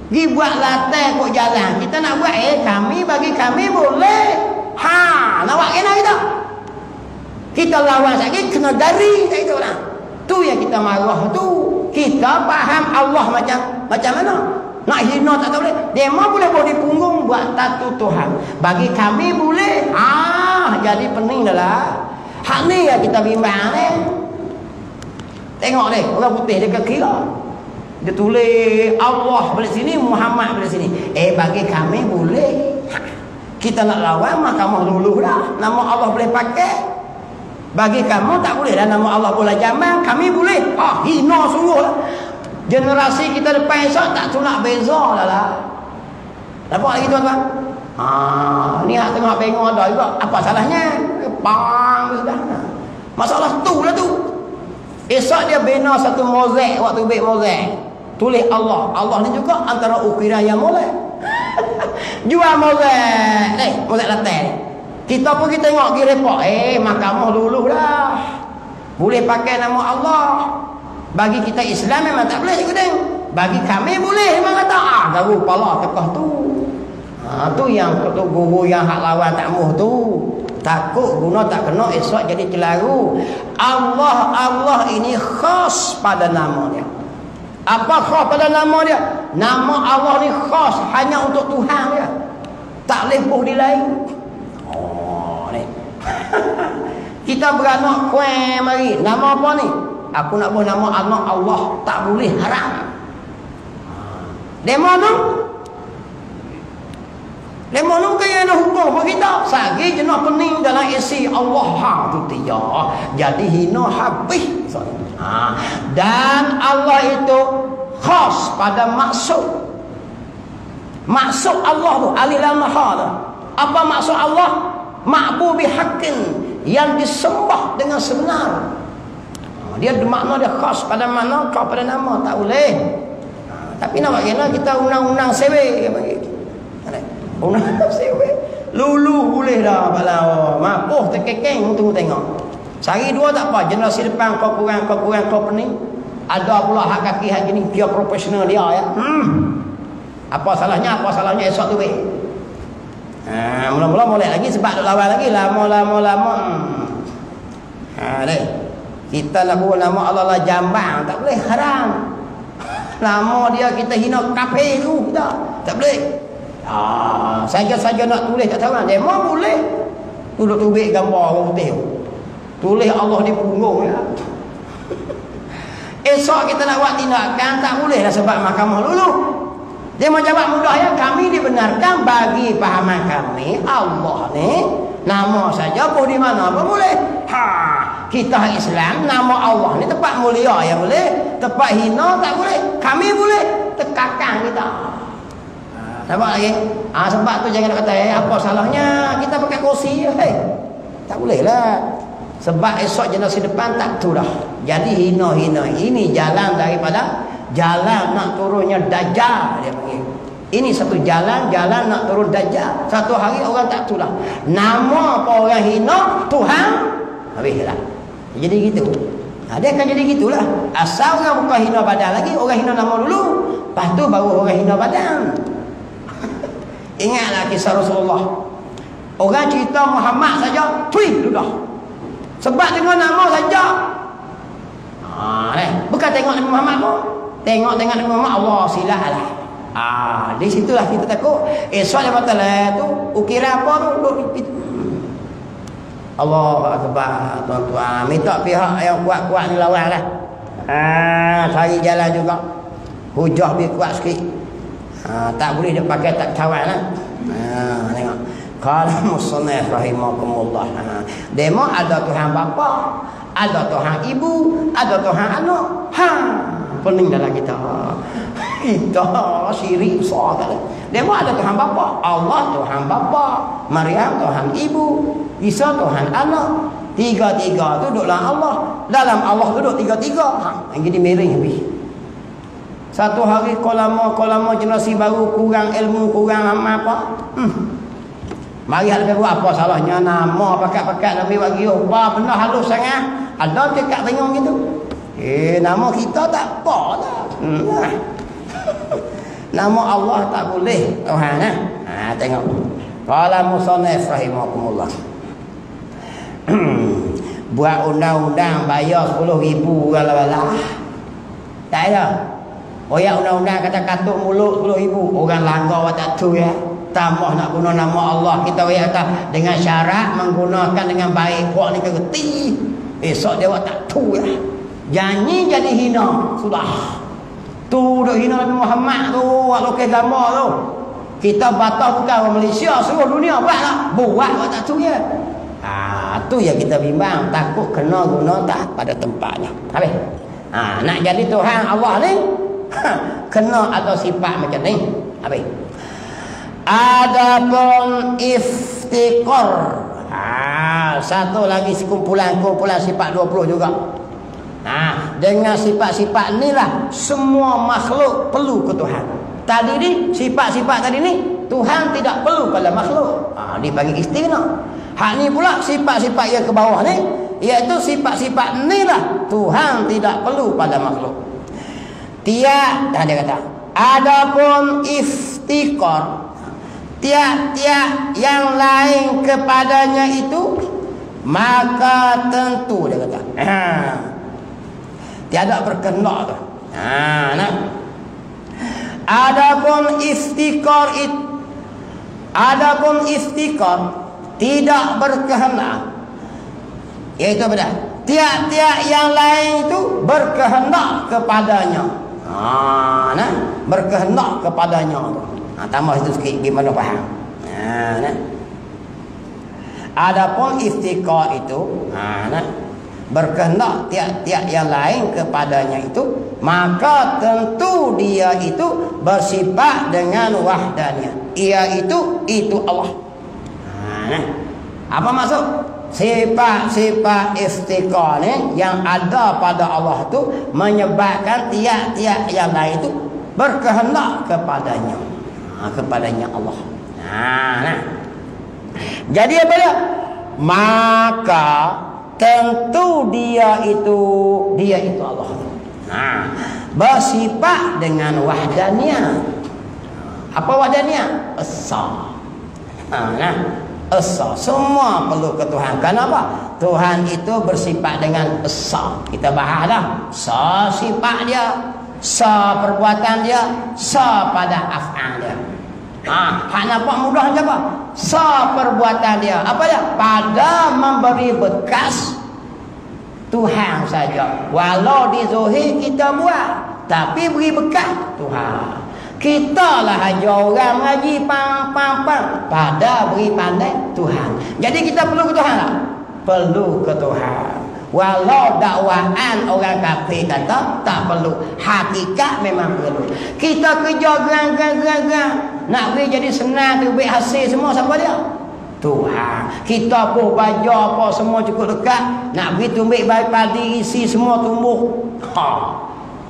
Pergi buat latar kok jalan. Kita nak buat kami bagi kami boleh. Nak buat kena kita. Kita lawan lagi kena dari itu lah. Tu yang kita marah tu. Kita faham Allah macam mana? Nak hina tak boleh. Demo boleh bawa di punggung buat tatu Tuhan. Bagi kami boleh. Jadi pening dah lah. Hak ni yang kita bimbang ni. Tengok ni, orang putih dia kira. Dia tulis Allah balik sini, Muhammad balik sini. Bagi kami boleh. Kita nak lawan mahkamah dulu dah. Nama Allah boleh pakai. Bagi kamu tak boleh dah. Nama Allah boleh jamal. Kami boleh. Hina sungguh lah. Generasi kita depan esok tak tu nak beza dah lah. Nampak lagi tuan-tuan? Ni hak tengok bengok ada juga. Apa salahnya? Bang sudah. Masalah tu lah tu. Esok dia bina satu mozaik, waktu baik mozaik. Tulis Allah. Allah ni juga antara ukiran yang molek. Jual mozaik. Mozaik latar ni. Kita pergi tengok pergi report. Mahkamah dulu dah. Boleh pakai nama Allah. Bagi kita Islam memang tak boleh ikut. Bagi kami boleh memang kata. Garu kepala tekah tu. Tu yang guru yang hak lawan tak muh tu. Takut guna tak kena esok jadi celaru. Allah ini khas pada nama dia. Apa khas pada nama dia? Nama Allah ni khas hanya untuk Tuhan dia. Tak lepuh di lain. Ni. Kita beranak kuih mari. Nama apa ni? Aku nak buat nama anak Allah. Tak boleh, haram. Demo tu? Demo tu kaya ada hukum apa kita? Sagi jenak pening dalam isi Allah tu dia. Jadi hina habis. Dan Allah itu khas pada maksud. Maksud Allah tu alif lam ha tu. Apa maksud Allah? Ma'bu bihaqqin, yang disembah dengan sebenar. Dia makna dia khas pada mana, kau pada nama tak boleh. Tapi nak bagaimana kita undang-undang sewe bagi. Undang sewe. Lulu boleh dah balau. Mapuh terkekeng tunggu tengok. Sehari dua tak apa, generasi depan kau kurang kau pening. Ada pula hak kaki hak gini dia profesional dia ya. Apa salahnya esok tu weh. Mula-mula molek lagi sebab duk lawan lagi lama. Deh. Kita nak buat nama Allah lah jambang, tak boleh, haram. Nama dia kita hina kafir tu kita. Tak boleh. Saja-saja nak tulis tak tahu kan. Dia mau boleh. Duduk tubik gambar orang putih. Tulis Allah di punggung ya. Esok kita nak buat tindakan tak boleh lah sebab mahkamah dulu. Dia mau jawab mudah ya, kami dibenarkan bagi pahaman kami Allah ni nama saja pun di mana apa boleh. Kita Islam nama Allah ni tempat mulia ya boleh, tempat hina tak boleh. Kami boleh tekakang kita. Nampak lagi? Sebab tu jangan kata apa salahnya kita pakai kursi. Tak boleh lah. Sebab esok generasi depan tak tu dah. Jadi hina-hina. Ini jalan daripada jalan nak turunnya Dajjal dia panggil. Ini satu jalan nak turun Dajjal. Satu hari orang tak tu dah. Nama apa orang hina Tuhan habislah. Jadi gitu. Dia akan jadi gitulah. Asal orang bukan hina badan lagi, orang hina nama dulu. Lepas tu baru orang hina badan. Ingatlah kisah Rasulullah. Orang cerita Muhammad saja, tweet sudah. Sebab tengok nama saja. Bukan tengok Nabi Muhammad pun. Tengok Nabi Muhammad, Allah silalah. Di situlah kita takut. Esok dia kata tu ukiran apa tu duduk Allah Akbar tuan-tuan. Minta pihak yang kuat-kuat ni lawan lah. Cari jalan juga. Hujah biar kuat sikit. Tak boleh dia pakai tak kawan lah. Tengok. Kalau musannaf rahimakumullah. Demo ada Tuhan bapa, ada Tuhan ibu, ada Tuhan anak. Pening dalam kita. Kita syirik besar tak ada. Demo ada Tuhan bapa, Allah Tuhan bapa, Maryam Tuhan ibu, Isa Tuhan anak. Tiga-tiga tu duduk dalam Allah. Dalam Allah duduk tiga-tiga. Jadi miring habis. Satu hari kolama generasi baru kurang ilmu, kurang amal apa. Mari hal buat apa salahnya nama pakat-pakat Nabi bagi ubah benda halus sangat. Ada cakap tengok gitu. Nama kita tak apa dah. Nama Allah tak boleh Tuhan tengok. Qala musannaf rahimakumullah. buat undang-undang bayar 10,000 orang lah. Tak ada. Oyak undang-undang kata katuk mulut 10,000 orang langgar watak tu ya. Tambah nak guna nama Allah, kita kata dengan syarat menggunakan dengan baik. Puak ni kerti. Esok dia watak tu ya. Janji jadi hina. Sudah. Tu duk hina Nabi Muhammad tu, buat lokal gambar tu. Kita batal bukan orang Malaysia, seluruh dunia buatlah. Buat watak tu ya. Tu yang kita bimbang, takut kena guna tak pada tempatnya. Habis. Nak jadi Tuhan Allah ni kena ada sifat macam ni. Habis. Adapun iftiqar. Satu lagi kumpulan-kumpulan sifat 20 juga. Dengan sifat-sifat inilah semua makhluk perlu ke Tuhan. Tadi ni sifat-sifat tadi ni Tuhan tidak perlu pada makhluk. Dipanggil istighna. Hak ni pula sifat-sifat yang ke bawah ni, iaitu sifat-sifat inilah Tuhan tidak perlu pada makhluk. Dia kata, adapun iftiqar, tiap-tiap yang lain kepadanya itu, maka tentu dia kata, tiada berkehendak tu. Adapun iftiqar tidak berkehendak, iaitu benar. Tiap-tiap yang lain itu berkehendak kepadanya. Berkehendak kepadanya tu. Tambah itu sikit gimana faham. Adapun iftiqar itu berkehendak tiap-tiap yang lain kepadanya itu, maka tentu dia itu bersifat dengan wahdaniyah, iaitu Allah. Apa maksud? Sifat-sifat iftiqar ni yang ada pada Allah tu menyebabkan tiap-tiap yang lain itu berkehendak kepadanya, kepadanya Allah. Jadi apa dia? Maka tentu dia itu Allah. Bersifat dengan wahdaniyah. Apa wahdaniyah? Esa. Esa. Semua perlu ke Tuhan. Kenapa? Tuhan itu bersifat dengan esa. Kita bahas dah. Sa sifat dia, sa perbuatan dia, sa pada af'al dia. Hak nampak mudah je apa? Sa perbuatan dia. Apa dia? Pada memberi bekas Tuhan saja. Walau di zahir kita buat, tapi beri bekas Tuhan. Kita lah aja orang mengaji pang pada beri pandai Tuhan. Jadi kita perlu ke Tuhan tak? Perlu ke Tuhan. Walau dakwaan orang kafir kata tak perlu, hakikat memang perlu. Kita kerja gerang nak beri jadi senang tu, beri hasil semua siapa dia? Tuhan. Kita pun baju apa semua cukup dekat, nak beri tumbik baik padi isi semua tumbuh.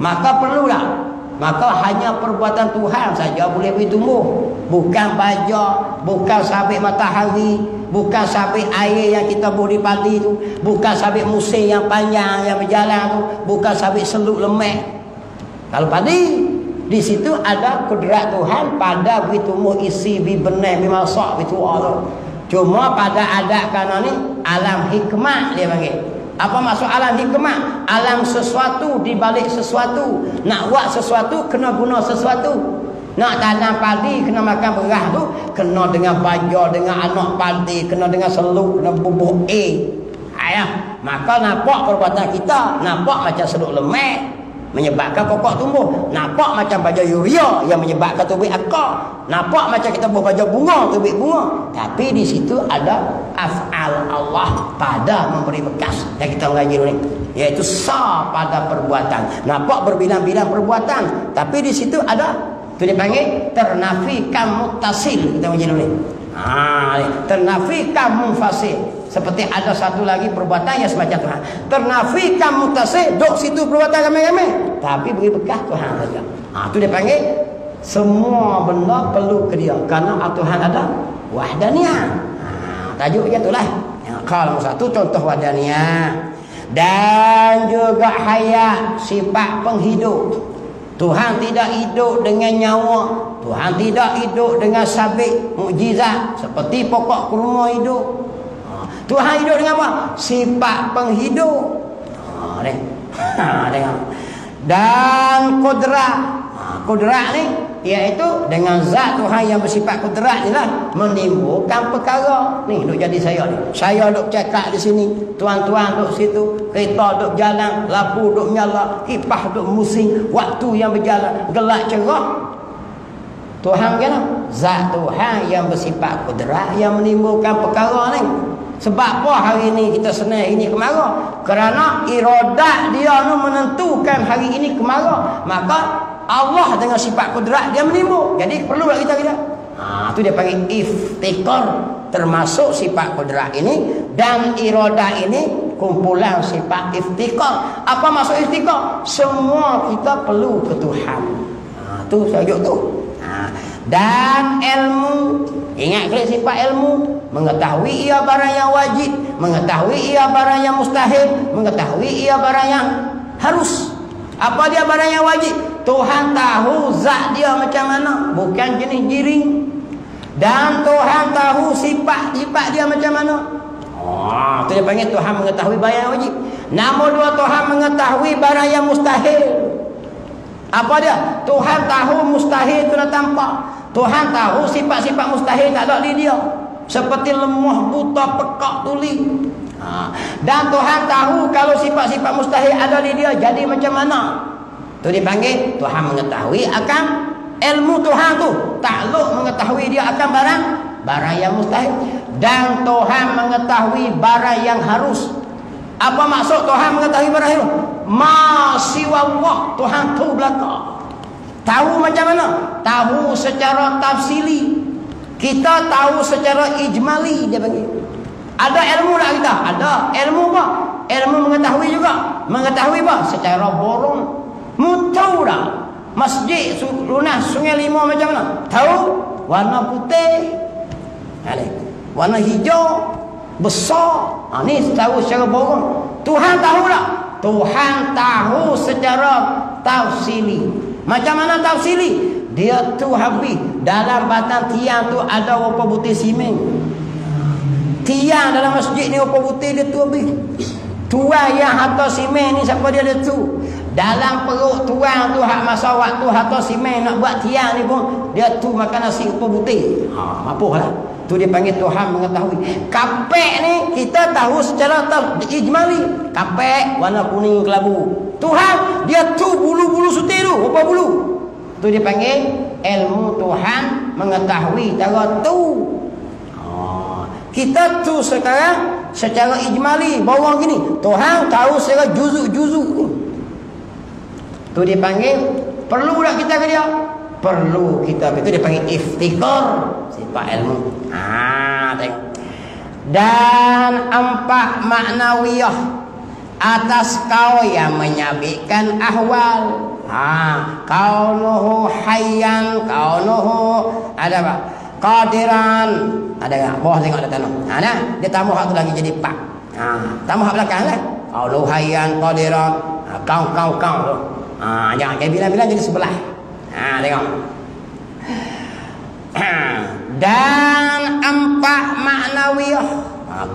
Maka perlulah. Maka hanya perbuatan Tuhan saja boleh beri tumbuh. Bukan baju, bukan sabit matahari, bukan sabit air yang kita beri padi tu, bukan sabit musim yang panjang yang berjalan tu, bukan sabit seluk lemak. Kalau padi, di situ ada kudrat Tuhan pada beri tumbuh isi, beri benih, beri masak, beri tua tu. Cuma pada adat kana ni alam hikmah dia panggil. Apa maksud alam hikmah? Alam sesuatu di balik sesuatu. Nak buat sesuatu kena guna sesuatu. Nak tanam padi kena makan beras tu, kena dengan baja, dengan anak padi, kena dengan seluk, kena bubuk maka nampak perbuatan kita, nampak macam seluk lemak menyebabkan pokok tumbuh, nampak macam baja urea yang menyebabkan tumbuh akar, nampak macam kita buat baja bunga tumbuh bunga, tapi di situ ada af'al Allah pada memberi bekas yang kita mengaji ni, iaitu sa pada perbuatan. Nampak berbilang-bilang perbuatan, tapi di situ ada tu dipanggil ternafikan muttasil. Kita mengaji ni ternafikan munfasil. Seperti ada satu lagi perbuatan yang semacam Tuhan. Ternafikan muttasil, duk situ perbuatan ramai-ramai, tapi beri bekas Tuhan saja. Itu dia panggil semua benda perlu ke dia, kerana Tuhan ada wahdaniyah. Tajuknya itulah. Kalau satu contoh wahdaniyah. Dan juga hayat, sifat penghidup. Tuhan tidak hidup dengan nyawa. Tuhan tidak hidup dengan sabit mukjizat seperti pokok kurma hidup. Tuhan hidup dengan apa? Sifat penghidup. Tengok. Dan kudrat. Kudrat ni iaitu dengan zat Tuhan yang bersifat kudrat ni lah menimbulkan perkara. Ni duk jadi saya ni. Saya duk cakap di sini, tuan-tuan duk situ, kereta duk jalan, lampu duk nyala, kipas duk musing, waktu yang berjalan gelap cerah. Tuhan kan? Zat Tuhan yang bersifat kudrat yang menimbulkan perkara ni. Sebab apa hari ini kita senang ini kemarau? Kerana iradat dia nu menentukan hari ini kemarau. Maka Allah dengan sifat kudrat dia menimbul. Jadi perlu tak kita tu dia panggil iftikar, termasuk sifat kudrat ini dan iradat ini kumpulan sifat iftikar. Apa maksud iftikar? Semua kita perlu ke Tuhan. Tu sajuk tu. Dan ilmu, ingat kali sifat ilmu, mengetahui ia barang yang wajib, mengetahui ia barang yang mustahil, mengetahui ia barang yang harus. Apa dia barang yang wajib? Tuhan tahu zat dia macam mana, bukan jenis jiring. Dan Tuhan tahu sifat-sifat dia macam mana. Itu dia panggil Tuhan mengetahui barang yang wajib. Nombor dua, Tuhan mengetahui barang yang mustahil. Apa dia? Tuhan tahu mustahil itu dah tampak. Tuhan tahu sifat-sifat mustahil tak ada di dia. Seperti lemah, buta, pekak, tuli. Dan Tuhan tahu kalau sifat-sifat mustahil ada di dia, jadi macam mana? Itu dipanggil Tuhan mengetahui akan ilmu Tuhan tu. Takluk mengetahui dia akan barang yang mustahil. Dan Tuhan mengetahui barang yang harus. Apa maksud Tuhan mengetahui barang yang harus? Ma siwa Allah, Tuhan tahu belakang. Tahu macam mana? Tahu secara tafsili. Kita tahu secara ijmali dia panggil. Ada ilmu tak kita? Ada. Ilmu apa? Ilmu mengetahui juga. Mengetahui apa? Secara borong. Tahu tak? Masjid lunas Sungai Limau macam mana? Tahu? Warna putih. Warna hijau. Besar. Ni tahu secara borong. Tuhan tahu tak? Tuhan tahu secara tafsili. Macam mana tafsili? Dia tu habis dalam batang tiang tu ada berapa butir simen. Tiang dalam masjid ni berapa butir dia tu habis. Tuan yang hantar simen ni siapa dia tu? Dalam perut tuan tu hak masa waktu hantar simen nak buat tiang ni pun dia tu makan nasi berapa butir. Mapuhlah. Tu dia panggil Tuhan mengetahui. Kapek ni kita tahu secara ijmali. Kapek warna kuning kelabu. Tuhan dia tu bulu-bulu sutir tu, berapa bulu? Tu dia panggil ilmu Tuhan mengetahui cara tu. Kita tu sekarang secara ijmali bawang gini. Tuhan tahu secara juzuk-juzuk ni. Tu dia panggil perlu tak kita ke dia? Perlu kita. Itu dia panggil iftikar, sifat ilmu. Tengok. Dan empat maknawiyah atas kau yang menyabitkan ahwal. Kaunuhu hayyan, kaunuhu ada apa? Qadiran. Ada tak? Bawah tengok ada tanah. Ada. Dia tambah hak tu lagi jadi 4. Tambah hak belakang lah. Kaunuhu hayyan, qadiran. Kau tu. Jangan kayak bilang-bilang jadi sebelah. Tengok. Dan empat maknawiyah.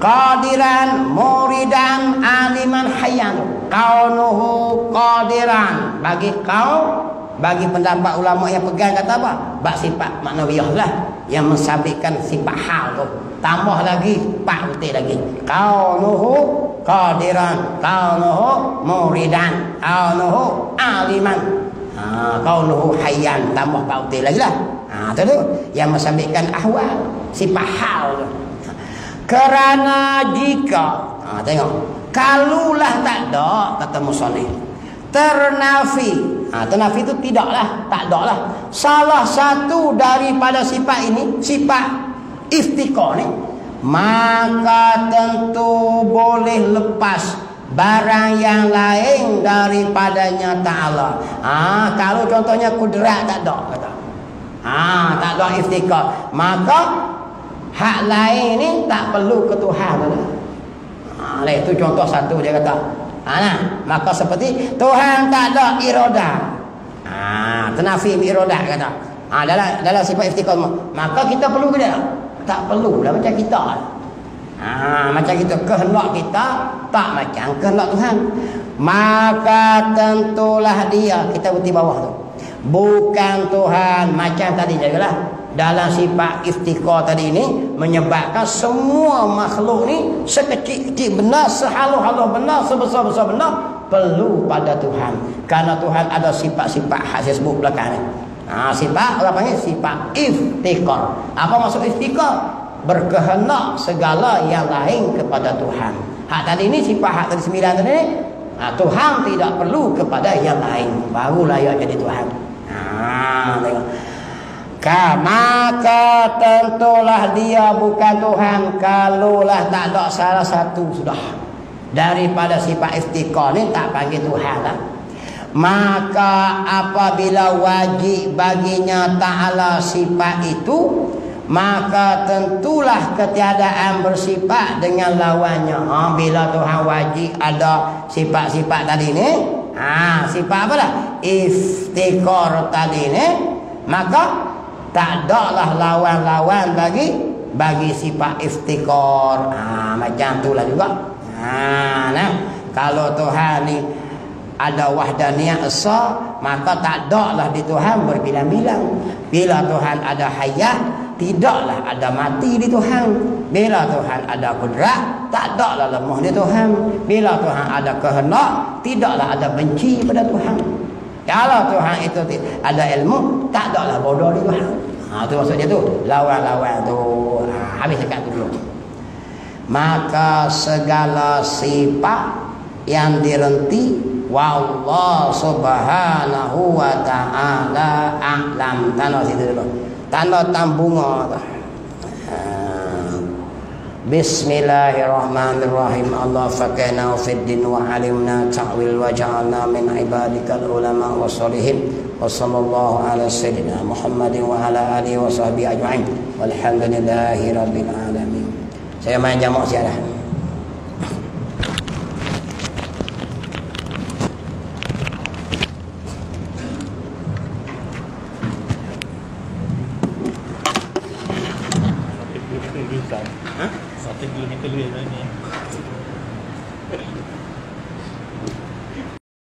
Qadiran, muridan, aliman, hayyan. Kaunuhu qadiran. Bagi kau, bagi pendapat ulama yang pegang kata apa? Bak sifat maknawiyah lah yang mensabitkan sifat hal tu. Tambah lagi 4 butir lagi. Kaunuhu qadiran, kaunuhu muridan, kaunuhu aliman, kaunuhu hayyan, tambah 4 butir lagi lah. Tu yang mensabitkan ahwal, sifat hal tu. Kerana jika tengok, kalulah tak ada, kata musannif, ternafi. Ternafi itu tidaklah, tak ada lah salah satu daripada sifat ini, sifat iftikar ni, maka tentu boleh lepas barang yang lain daripadanya ta'ala. Kalau contohnya kudrat tak ada, kata. Tak ada iftikar, maka hak lain ni tak perlu ke Tuhan. Itu contoh satu dia kata. Maka seperti Tuhan tak ada iradah. Tenafi iradah kata. Dalam sifat iftikar, maka kita perlu ke dia? Tak perlu lah macam kita. Macam kita kehendak kita tak macam kehendak Tuhan. Maka tentulah dia, kita berhenti bawah tu, bukan Tuhan. Macam tadi jagalah dalam sifat iftikar tadi ini menyebabkan semua makhluk ni sekecil-kecil benda, sehalus-halus benda, sebesar-besar benda perlu pada Tuhan. Karena Tuhan ada sifat-sifat hak saya sebut belakang ni. Sifat orang panggil sifat iftikar. Apa maksud iftikar? Berkehendak segala yang lain kepada Tuhan. Hak tadi ni sifat hak tadi 9 tadi ni, Tuhan tidak perlu kepada yang lain, baru layak jadi Tuhan. Tengok. Maka tentulah dia bukan Tuhan kalaulah tak ada salah satu sudah daripada sifat iftikar ni, tak panggil Tuhan lah. Maka apabila wajib baginya Ta'ala sifat itu, maka tentulah ketiadaan bersifat dengan lawannya. Bila Tuhan wajib ada sifat-sifat tadi ni, sifat apa dah? Iftikar tadi ni, maka tak ada lah lawan-lawan bagi sifat iftikar. Macam tu lah juga. Kalau Tuhan ni ada wahdaniyah esa, maka tak ada lah di Tuhan berbilang-bilang. Bila Tuhan ada hayat, tidaklah ada mati di Tuhan. Bila Tuhan ada kudrat, tak ada lah lemah di Tuhan. Bila Tuhan ada kehendak, tidaklah ada benci pada Tuhan. Kalau Tuhan itu ada ilmu, tak ada lah bodoh di Tuhan. Itu maksudnya tu, lawan-lawan tu. Habis dekat tu dulu. Maka segala sifat yang direnti, wallahu subhanahu wa ta'ala a'lam. Tanda situ dulu, tanda tambunga tu. Bismillahirrahmanirrahim. Allah faqihna fid din wa alimna ta'wil wa ja'alna min ibadikal ulama wa salihin. Wa sallallahu ala sayyidina Muhammadin wa ala alihi wa sahbihi ajma'in. Walhamdulillahi rabbil alamin. Saya main jamak siadah. Strategi ni.